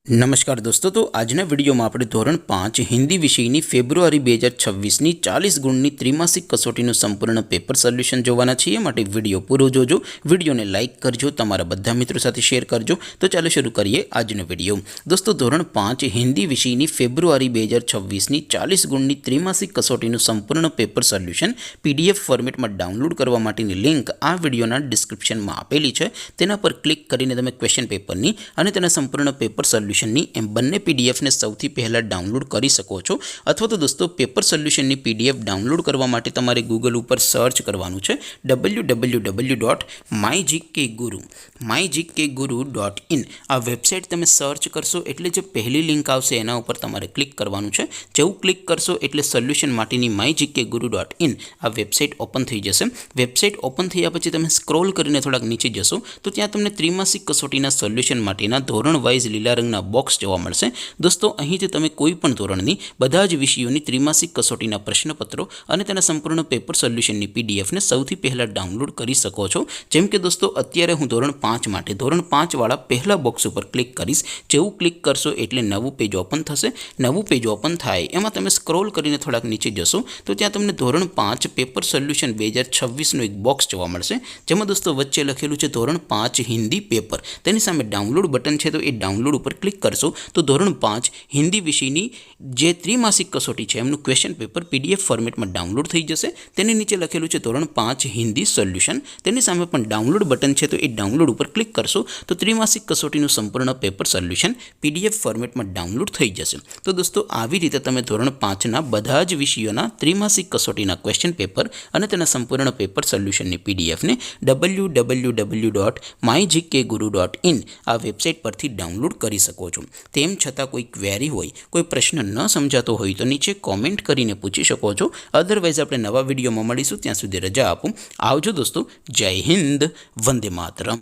नमस्कार दोस्तों, तो आजना विडियो में આપણે ધોરણ 5 હિન્દી વિષયની ફેબ્રુઆરી 2026 ની 40 ગુણની ત્રિમાસિક કસોટીનું સંપૂર્ણ પેપર સોલ્યુશન જોવાના છીએ। માટે વિડિયો પૂરો જોજો, વિડિયોને લાઈક કરજો, તમારા બધા મિત્રો સાથે શેર કરજો। તો ચાલો શરૂ કરીએ આજનો વિડિયો। દોસ્તો, ધોરણ 5 હિન્દી વિષયની ફેબ્રુઆરી 2026 ની 40 ગુણની ત્રિમાસિક કસોટીનું સંપૂર્ણ પેપર સોલ્યુશન પીડીએફ ફોર્મેટમાં ડાઉનલોડ કરવા માટેની લિંક આ વિડિયોના ડિસ્ક્રિપ્શનમાં આપેલી છે। તેના પર ક્લિક કરીને તમે ક્વેશ્ચન પેપરની અને તેના સંપૂર્ણ પેપર સોલ્યુશન एम बने पीडीएफ ने सौथी पहला डाउनलॉड करी सको छो। अथवा तो दोस्तों पेपर सोल्यूशन नी पीडीएफ डाउनलॉड करवा माटे तमारे गूगल पर सर्च करवानुं छे www.mygkguru.in। आ वेबसाइट तमे सर्च करशो एटले जे पहली लिंक आवशे एना उपर तमारे क्लिक करवानुं छे। जेवुं क्लिक करशो एटले सोल्यूशन माटेनी mygkguru.in आ वेबसाइट ओपन थई जशे। वेबसाइट ओपन थया पछी तमे स्क्रॉल करीने थोड़ाक नीचे जशो तो त्यां तमने त्रिमासिक कसोटीना सोल्यूशन माटेना धोरण वाइज लीला रंगना बॉक्स जोवा मळशे। दोस्तों, અહીંથી તમે કોઈ પણ ધોરણની બધા જ વિષયોની ત્રિમાસિક કસોટીના પ્રશ્નપત્રો અને તેના સંપૂર્ણ પેપર સોલ્યુશનની પીડીએફને સૌથી પહેલા ડાઉનલોડ કરી શકો છો। જેમ કે દોસ્તો, અત્યારે હું ધોરણ 5 માટે ધોરણ 5 વાળા પહેલા બોક્સ ઉપર ક્લિક કરીશ। જેવું ક્લિક કરશો એટલે નવું પેજ ઓપન થશે। નવું પેજ ઓપન થાય એમાં તમે સ્ક્રોલ કરીને થોડાક નીચે જશો તો ત્યાં તમને ધોરણ 5 પેપર સોલ્યુશન 2026 નું એક બોક્સ જોવા મળશે। જેમાં દોસ્તો વચ્ચે લખેલું છે ધોરણ 5 હિન્દી પેપર। તેની સામે ડાઉનલોડ બટન છે, તો એ ડાઉનલોડ ઉપર क्लिक करशो तो धोरण 5 हिंदी विषयनी जे त्रिमासिक कसोटी है एमनु क्वेश्चन पेपर पीडीएफ फॉर्मेट में डाउनलॉड थई जशे। तेनी नीचे लखेलुं छे धोरण 5 हिंदी सोल्यूशन। तेनी सामे पण डाउनलॉड बटन है, तो ये डाउनलॉड पर क्लिक करशो तो त्रिमासिक कसोटीनुं संपूर्ण पेपर सोल्यूशन पीडीएफ फॉर्मेट में डाउनलॉड थई जशे। तो दोस्तों, आवी रीते तमे धोरण 5 ना बधा ज विषयोना त्रिमासिक कसोटीना क्वेश्चन पेपर अने तेना संपूर्ण पेपर सोल्यूशननी पीडीएफ ने www.mygkguru.in आ वेबसाइट परथी डाउनलॉड करी सको छो। तेम छतां कोई क्वेरी होय, कोई प्रश्न न समजातो होय तो नीचे कॉमेंट करीने पूछी शको छो। अदरवाइज आपणे नवा विडियोमां मळीशुं, त्यां सुधी रजा आपो। आवजो दोस्तों। जय हिंद, वंदे मातरम।